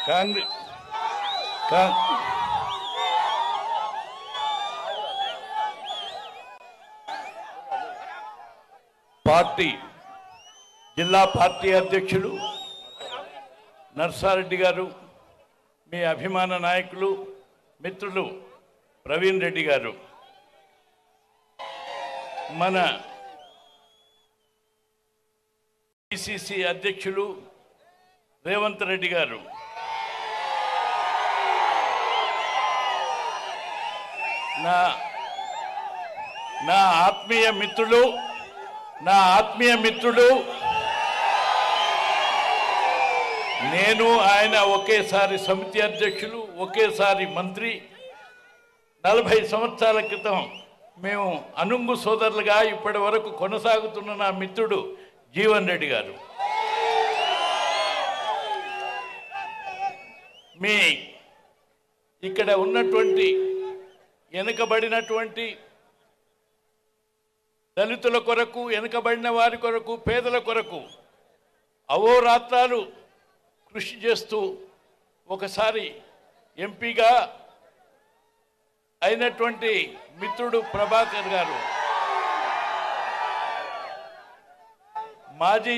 Congress party జిల్లా party అధ్యక్షులు నర్సారెడ్డి గారు, మీ అభిమాన నాయకులు మిత్రులు ప్రవీణ్ రెడ్డి గారు, మన పిసిసి అధ్యక్షులు రేవంత్ రెడ్డి గారు, నా ఆత్మీయ మిత్రుడు నేను ఆయన ఒకేసారి సమితి అధ్యక్షులు, ఒకేసారి మంత్రి. 40 సంవత్సరాల క్రితం మేము అనుంగు సోదరులుగా ఇప్పటి వరకు కొనసాగుతున్న నా మిత్రుడు జీవన్ రెడ్డి గారు. మీ ఇక్కడ ఉన్నటువంటి వెనుకబడినటువంటి దళితుల కొరకు, వెనుకబడిన వారి కొరకు, పేదల కొరకు అహోరాత్రాలు కృషి చేస్తూ ఒకసారి ఎంపీగా అయినటువంటి మిత్రుడు ప్రభాకర్ గారు, మాజీ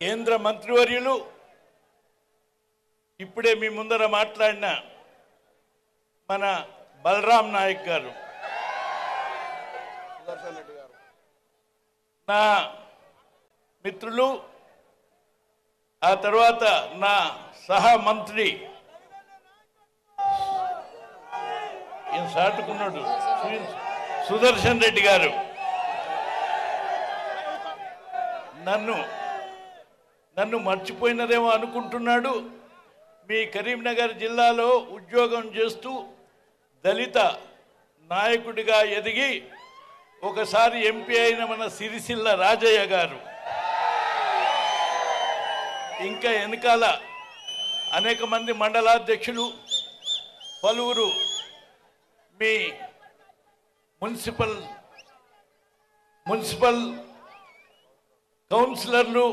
కేంద్ర మంత్రివర్యులు, ఇప్పుడే మీ ముందర మాట్లాడిన మన బలరాం నాయక్ గారు, నా మిత్రులు, ఆ తర్వాత నా సహా మంత్రి సాటుకున్నాడు సుదర్శన్ రెడ్డి గారు, నన్ను మర్చిపోయినదేమో అనుకుంటున్నాడు. మీ కరీంనగర్ జిల్లాలో ఉద్యోగం చేస్తూ దళిత నాయకుడిగా ఎదిగి ఒకసారి ఎంపీ అయిన మన సిరిసిల్ల రాజయ్య గారు, ఇంకా వెనకాల అనేక మంది మండలాధ్యక్షులు, పలువురు మీ మున్సిపల్ కౌన్సిలర్లు,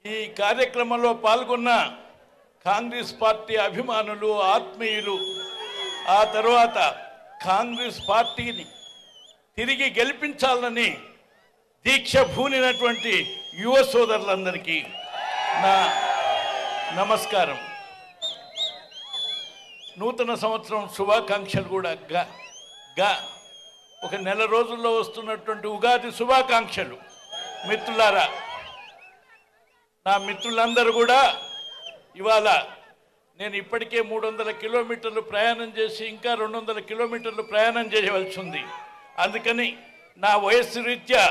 ఈ కార్యక్రమంలో పాల్గొన్న కాంగ్రెస్ పార్టీ అభిమానులు, ఆత్మీయులు, ఆ తర్వాత కాంగ్రెస్ పార్టీని తిరిగి గెలిపించాలని దీక్ష భూనినటువంటి యువ సోదరులందరికీ నా నమస్కారం. నూతన సంవత్సరం శుభాకాంక్షలు కూడా ఒక నెల రోజుల్లో వస్తున్నటువంటి ఉగాది శుభాకాంక్షలు. మిత్రులారా, నా మిత్రులందరూ కూడా ఇవాళ నేను ఇప్పటికే 300 కిలోమీటర్లు ప్రయాణం చేసి ఇంకా 200 కిలోమీటర్లు ప్రయాణం చేయవలసి ఉంది. అందుకని నా వయస్సు రీత్యా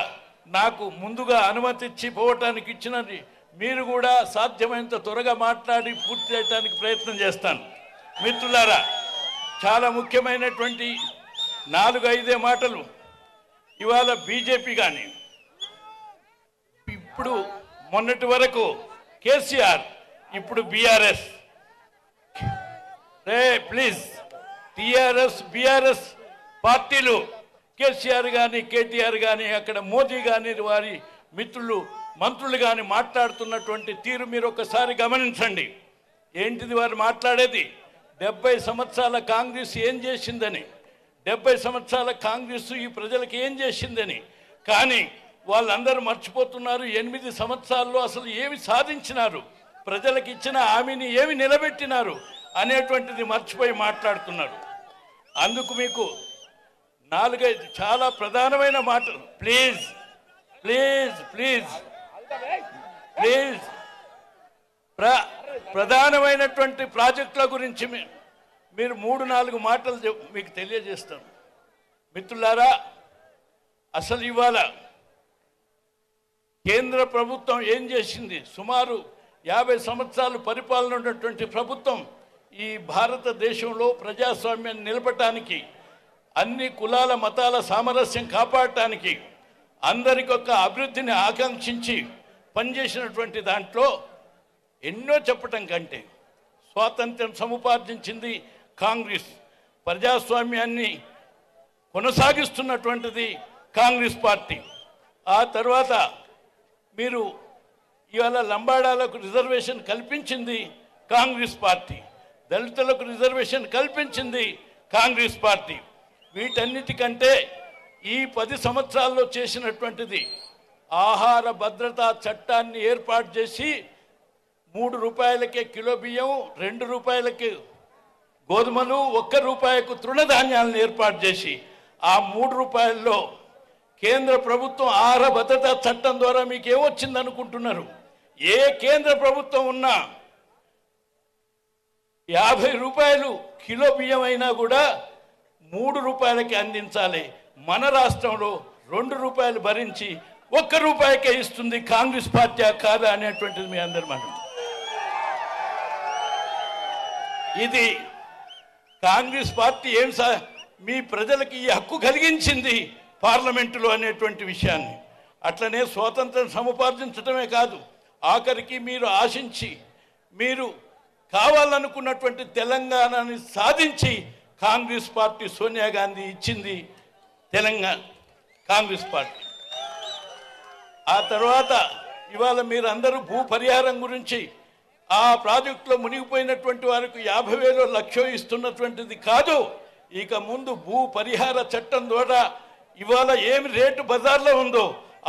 నాకు ముందుగా అనుమతి ఇచ్చి పోవటానికి ఇచ్చినది మీరు కూడా సాధ్యమైనంత త్వరగా మాట్లాడి పూర్తి చేయడానికి ప్రయత్నం చేస్తాను. మిత్రులారా, చాలా ముఖ్యమైనటువంటి 4-5 మాటలు. ఇవాళ బీజేపీ కానీ, ఇప్పుడు మొన్నటి వరకు కేసీఆర్, ఇప్పుడు బీఆర్ఎస్. ప్లీజ్, టీఆర్ఎస్ బీఆర్ఎస్ పార్టీలు, కేసీఆర్ కానీ కేటీఆర్ కానీ, అక్కడ మోదీ కానీ, వారి మిత్రులు మంత్రులు కానీ మాట్లాడుతున్నటువంటి తీరు మీరు ఒకసారి గమనించండి. ఏంటిది వారు మాట్లాడేది? 70 సంవత్సరాల కాంగ్రెస్ ఏం చేసిందని, 70 సంవత్సరాల కాంగ్రెస్ ఈ ప్రజలకు ఏం చేసిందని. కానీ వాళ్ళందరూ మర్చిపోతున్నారు 8 సంవత్సరాల్లో అసలు ఏమి సాధించినారు, ప్రజలకు ఇచ్చిన హామీని ఏమి నిలబెట్టినారు అనేటువంటిది మర్చిపోయి మాట్లాడుతున్నారు. అందుకు మీకు 4-5 చాలా ప్రధానమైన మాటలు. ప్లీజ్ ప్లీజ్ ప్లీజ్ ప్లీజ్ ప్రధానమైనటువంటి ప్రాజెక్టుల గురించి మీరు 3-4 మాటలు మీకు తెలియజేస్తాను. మిత్రులారా, అసలు ఇవాళ కేంద్ర ప్రభుత్వం ఏం చేసింది? సుమారు 50 సంవత్సరాలు పరిపాలన ఉన్నటువంటి ప్రభుత్వం ఈ భారతదేశంలో ప్రజాస్వామ్యాన్ని నిలపటానికి, అన్ని కులాల మతాల సామరస్యం కాపాడటానికి, అందరికొక అభివృద్ధిని ఆకాంక్షించి పనిచేసినటువంటి దాంట్లో ఎన్నో చెప్పటం కంటే స్వాతంత్ర్యం సముపార్జించింది కాంగ్రెస్, ప్రజాస్వామ్యాన్ని కొనసాగిస్తున్నటువంటిది కాంగ్రెస్ పార్టీ. ఆ తర్వాత మీరు ఇవాళ లంబాడాలకు రిజర్వేషన్ కల్పించింది కాంగ్రెస్ పార్టీ, దళితులకు రిజర్వేషన్ కల్పించింది కాంగ్రెస్ పార్టీ. వీటన్నిటికంటే ఈ 10 సంవత్సరాల్లో చేసినటువంటిది ఆహార భద్రతా చట్టాన్ని ఏర్పాటు చేసి 3 రూపాయలకే కిలో బియ్యం, 2 రూపాయలకి గోధుమలు, 1 రూపాయకు తృణధాన్యాలను ఏర్పాటు చేసి ఆ 3 రూపాయల్లో కేంద్ర ప్రభుత్వం ఆహార భద్రతా చట్టం ద్వారా మీకు ఏమొచ్చింది అనుకుంటున్నారు? ఏ కేంద్ర ప్రభుత్వం ఉన్నా 50 రూపాయలు కిలో బియ్యం అయినా కూడా 3 రూపాయలకి అందించాలి. మన రాష్ట్రంలో 2 రూపాయలు భరించి 1 రూపాయకే ఇస్తుంది కాంగ్రెస్ పార్టీ కాదా అనేటువంటిది మీ అందరి మనం. ఇది కాంగ్రెస్ పార్టీ ఏం మీ ప్రజలకు ఈ హక్కు కలిగించింది పార్లమెంటులో అనేటువంటి విషయాన్ని. అట్లనే స్వాతంత్రం సముపార్జించడమే కాదు, ఆఖరికి మీరు ఆశించి మీరు కావాలనుకున్నటువంటి తెలంగాణని సాధించి కాంగ్రెస్ పార్టీ సోనియా గాంధీ ఇచ్చింది తెలంగాణ కాంగ్రెస్ పార్టీ. ఆ తర్వాత ఇవాళ మీరు అందరూ భూ పరిహారం గురించి ఆ ప్రాజెక్టులో మునిగిపోయినటువంటి వారికి 50,000 లక్ష ఇస్తున్నటువంటిది కాదు. ఇక ముందు భూ పరిహార చట్టం ద్వారా ఇవాళ ఏమి రేటు బజార్లో ఉందో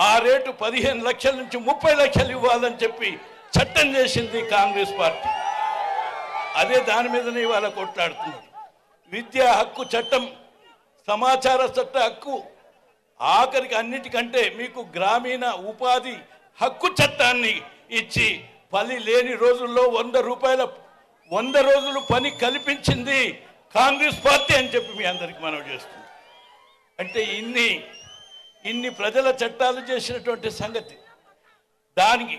ఆ రేటు 15 లక్షల నుంచి 30 లక్షలు ఇవ్వాలని చెప్పి చట్టం చేసింది కాంగ్రెస్ పార్టీ. అదే దాని మీదనే ఇవాళ కొట్లాడుతున్నారు. విద్యా హక్కు చట్టం, సమాచార చట్ట హక్కు, ఆఖరికి అన్నిటికంటే మీకు గ్రామీణ ఉపాధి హక్కు చట్టాన్ని ఇచ్చి పని లేని రోజుల్లో 100 రోజులు పని కల్పించింది కాంగ్రెస్ పార్టీ అని చెప్పి మీ అందరికి మనవి చేస్తుంది. అంటే ఇన్ని ప్రజల చట్టాలు చేసినటువంటి సంగతి. దానికి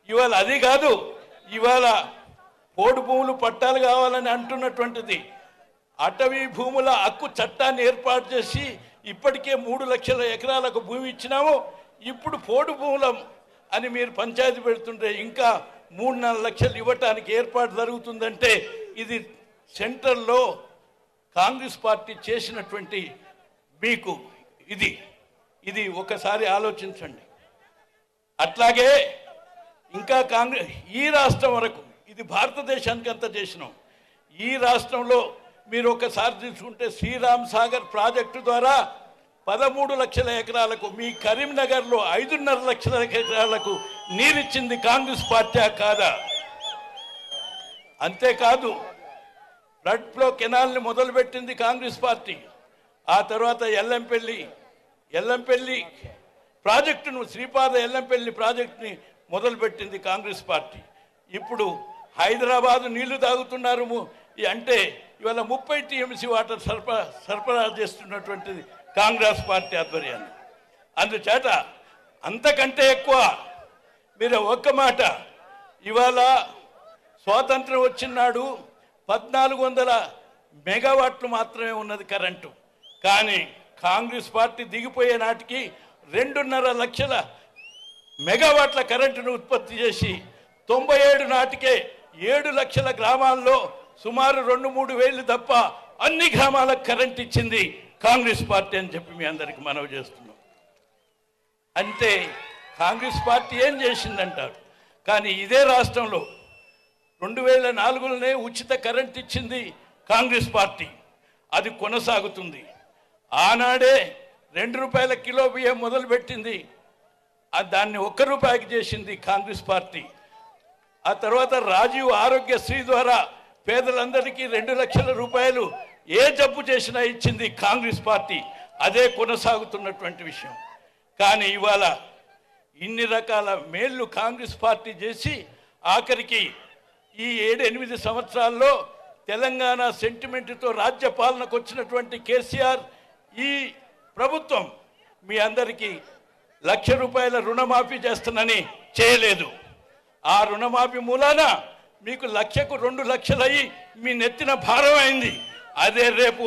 ఇవాళ అది కాదు, ఇవాళ పోడు భూములు పట్టాలు కావాలని అంటున్నటువంటిది. అటవీ భూముల హక్కు చట్టాన్ని ఏర్పాటు చేసి ఇప్పటికే 3 లక్షల ఎకరాలకు భూమి ఇచ్చినాము. ఇప్పుడు పోడు భూములం అని మీరు పంచాయతీ పెడుతుంటే ఇంకా 3-4 లక్షలు ఇవ్వటానికి ఏర్పాటు జరుగుతుందంటే ఇది సెంట్రల్లో కాంగ్రెస్ పార్టీ చేసినటువంటి మీకు ఇది ఒకసారి ఆలోచించండి. అట్లాగే ఇంకా కాంగ్రెస్ ఈ రాష్ట్రం వరకు ఇది భారతదేశానికి అంతా చేసినాం. ఈ రాష్ట్రంలో మీరు ఒకసారి తీసుకుంటే శ్రీరామ్ సాగర్ ప్రాజెక్టు ద్వారా 13 లక్షల ఎకరాలకు, మీ కరీంనగర్లో 5.5 లక్షల ఎకరాలకు నీరిచ్చింది కాంగ్రెస్ పార్టీ కాదా? అంతేకాదు ఫ్లడ్ ఫ్లో కెనాల్ని మొదలుపెట్టింది కాంగ్రెస్ పార్టీ. ఆ తర్వాత ఎల్లంపల్లి ప్రాజెక్టును, శ్రీపాద ఎల్లంపల్లి ప్రాజెక్టుని మొదలుపెట్టింది కాంగ్రెస్ పార్టీ. ఇప్పుడు హైదరాబాదు నీళ్లు తాగుతున్నారు అంటే ఇవాళ 30 టీఎంసీ వాటర్ సరఫరా చేస్తున్నటువంటిది కాంగ్రెస్ పార్టీ ఆధ్వర్యాన్ని. అందుచేత అంతకంటే ఎక్కువ మీరు ఒక్క మాట, ఇవాళ స్వాతంత్రం వచ్చినాడు 1400 మెగావాట్లు మాత్రమే ఉన్నది కరెంటు. కానీ కాంగ్రెస్ పార్టీ దిగిపోయే నాటికి 2.5 లక్షల మెగావాట్ల కరెంటును ఉత్పత్తి చేసి 97 నాటికే 7 లక్షల గ్రామాల్లో సుమారు 2-3 వేలు తప్ప అన్ని గ్రామాలకు కరెంట్ ఇచ్చింది కాంగ్రెస్ పార్టీ అని చెప్పి మీ అందరికి మనవి చేస్తున్నాం. అంటే కాంగ్రెస్ పార్టీ ఏం చేసిందంటారు. కానీ ఇదే రాష్ట్రంలో 2004లోనే ఉచిత కరెంట్ ఇచ్చింది కాంగ్రెస్ పార్టీ, అది కొనసాగుతుంది. ఆనాడే 2 రూపాయల కిలో బియ్యం మొదలుపెట్టింది, దాన్ని 1 రూపాయికి చేసింది కాంగ్రెస్ పార్టీ. ఆ తర్వాత రాజీవ్ ఆరోగ్యశ్రీ ద్వారా పేదలందరికీ 2 లక్షల రూపాయలు ఏ జబ్బు చేసినా ఇచ్చింది కాంగ్రెస్ పార్టీ, అదే కొనసాగుతున్నటువంటి విషయం. కానీ ఇవాళ ఇన్ని రకాల మేళ్ళు కాంగ్రెస్ పార్టీ చేసి ఆఖరికి ఈ 7-8 సంవత్సరాల్లో తెలంగాణ సెంటిమెంట్తో రాజ్య పాలనకు వచ్చినటువంటి కేసీఆర్ ఈ ప్రభుత్వం మీ అందరికీ 1,00,000 రూపాయల రుణమాఫీ చేస్తానని చేయలేదు. ఆ రుణమాఫీ మూలాన మీకు 1,00,000కు 2 లక్షలు అయ్యి మీ నెత్తిన భారం అయింది. అదే రేపు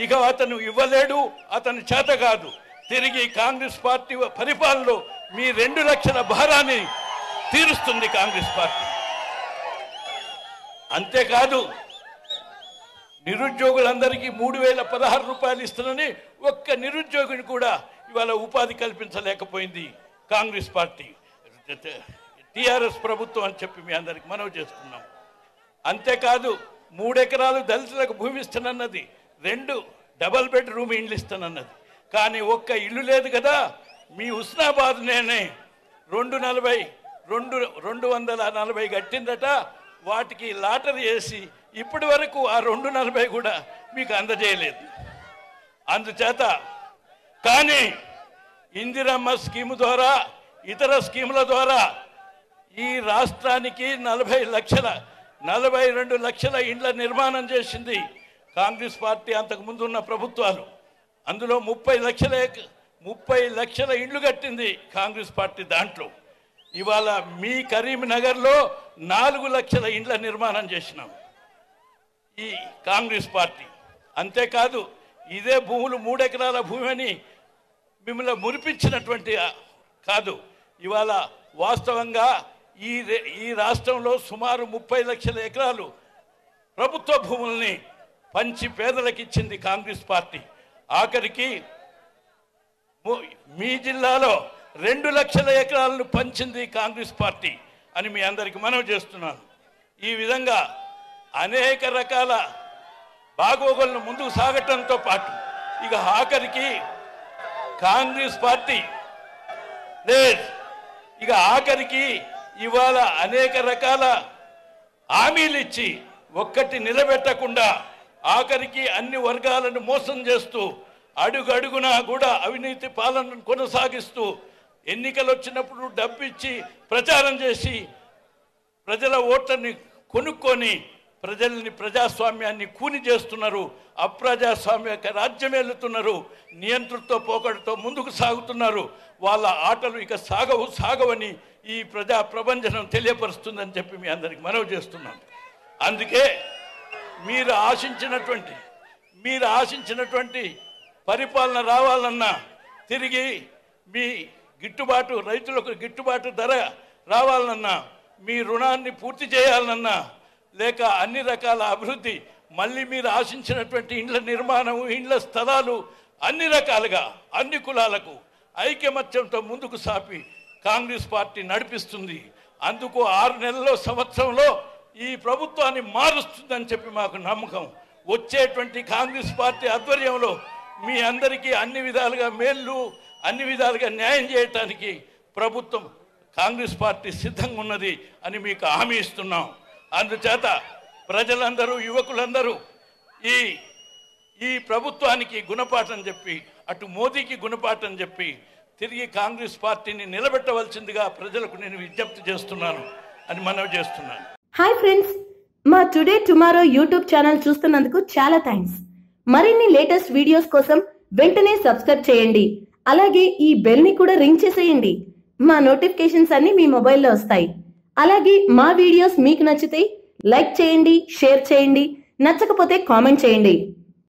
ఇక అతను ఇవ్వలేడు, అతని చేత కాదు, తిరిగి కాంగ్రెస్ పార్టీ పరిపాలనలో మీ 2 లక్షల భారాన్ని తీరుస్తుంది కాంగ్రెస్ పార్టీ. అంతేకాదు నిరుద్యోగులందరికీ 3,016 రూపాయలు ఇస్తానని ఒక్క నిరుద్యోగిని కూడా ఇవాళ ఉపాధి కల్పించలేకపోయింది కాంగ్రెస్ పార్టీ. టీఆర్ఎస్ ప్రభుత్వం అని చెప్పి మీ అందరికి మనవి చేస్తున్నాం. అంతేకాదు 3 ఎకరాలు దళితులకు భూమి ఇస్తానన్నది, 2 డబల్ బెడ్రూమ్ ఇండ్లు ఇస్తానన్నది. కానీ ఒక్క ఇల్లు లేదు కదా. మీ హుస్నాబాద్ నేనే 240 కట్టిందట. వాటికి లాటరీ వేసి ఇప్పటి వరకు ఆ 240 కూడా మీకు అందజేయలేదు. అందుచేత కానీ ఇందిరమ్మ స్కీము ద్వారా, ఇతర స్కీముల ద్వారా ఈ రాష్ట్రానికి 42 లక్షల ఇండ్ల నిర్మాణం చేసింది కాంగ్రెస్ పార్టీ. అంతకుముందు ఉన్న ప్రభుత్వాలు అందులో 30 లక్షల ఇండ్లు కట్టింది కాంగ్రెస్ పార్టీ. దాంట్లో ఇవాళ మీ కరీంనగర్లో 4 లక్షల ఇండ్ల నిర్మాణం చేసినాం ఈ కాంగ్రెస్ పార్టీ. అంతేకాదు ఇదే భూములు 3 ఎకరాల భూమి అని మిమ్మల్ని మురిపించినటువంటి కాదు. ఇవాళ వాస్తవంగా ఈ రాష్ట్రంలో సుమారు 30 లక్షల ఎకరాలు ప్రభుత్వ భూముల్ని పంచి పేదలకు ఇచ్చింది కాంగ్రెస్ పార్టీ. ఆఖరికి మీ జిల్లాలో 2 లక్షల ఎకరాలను పంచింది కాంగ్రెస్ పార్టీ అని మీ అందరికీ మనవి చేస్తున్నాను. ఈ విధంగా అనేక రకాల బాగోగులను ముందుకు సాగటంతో పాటు ఇక ఆఖరికి కాంగ్రెస్ పార్టీ ఇక ఆఖరికి ఇవాళ అనేక రకాల హామీలు ఇచ్చి ఒక్కటి నిలబెట్టకుండా ఆఖరికి అన్ని వర్గాలను మోసం చేస్తూ అడుగడుగునా కూడా అవినీతి పాలనను కొనసాగిస్తూ ఎన్నికలు వచ్చినప్పుడు డబ్బు ఇచ్చి ప్రచారం చేసి ప్రజల ఓట్లని కొనుక్కొని ప్రజాస్వామ్యాన్ని కూని చేస్తున్నారు. అప్రజాస్వామ్య రాజ్యం వెళ్తున్నారు. నియంతృత్వ పోకడతో ముందుకు సాగుతున్నారు. వాళ్ళ ఆటలు ఇక సాగవని ఈ ప్రజా ప్రపంచం తెలియపరుస్తుందని చెప్పి మీ అందరికి మనవి చేస్తున్నాను. అందుకే మీరు ఆశించినటువంటి పరిపాలన రావాలన్నా, తిరిగి మీ రైతులకు గిట్టుబాటు ధర రావాలన్నా, మీ రుణాన్ని పూర్తి చేయాలన్నా, లేక అన్ని రకాల అభివృద్ధి, మళ్ళీ మీరు ఆశించినటువంటి ఇండ్ల నిర్మాణం, ఇండ్ల స్థలాలు అన్ని రకాలుగా అన్ని కులాలకు ఐకమత్యంతో ముందుకు సాపి కాంగ్రెస్ పార్టీ నడిపిస్తుంది. అందుకు 6 నెలల్లో సంవత్సరంలో ఈ ప్రభుత్వాన్ని మారుస్తుందని చెప్పి మాకు నమ్మకం. వచ్చేటువంటి కాంగ్రెస్ పార్టీ ఆధ్వర్యంలో మీ అందరికీ అన్ని విధాలుగా మేళ్ళు, అన్ని విధాలుగా న్యాయం చేయటానికి ప్రభుత్వం కాంగ్రెస్ పార్టీ సిద్ధంగా ఉన్నది అని మీకు హామీ ఇస్తున్నాం. అందుచేత ప్రజలందరూ, యువకులందరూ ఈ ప్రభుత్వానికి గుణపాఠం చెప్పి, అటు మోదీకి గుణపాఠం చెప్పి తిరిగి కాంగ్రెస్ పార్టీని నిలబెట్టవలసిందిగా ప్రజలకు నేను విజ్ఞప్తి చేస్తున్నాను అని మనవి చేస్తున్నాను. హాయ్ ఫ్రెండ్స్, మా టుడే టుమారో యూట్యూబ్ ఛానల్ చూస్తున్నందుకు చాలా థ్యాంక్స్. మరిన్ని లేటెస్ట్ వీడియోస్ కోసం వెంటనే సబ్స్క్రైబ్ చేయండి. అలాగే ఈ బెల్ ని కూడా రింగ్ చేసేయండి. మా నోటిఫికేషన్స్ అన్ని మీ మొబైల్లో వస్తాయి. అలాగే మా వీడియోస్ మీకు నచ్చితే లైక్ చేయండి, షేర్ చేయండి, నచ్చకపోతే కామెంట్ చేయండి.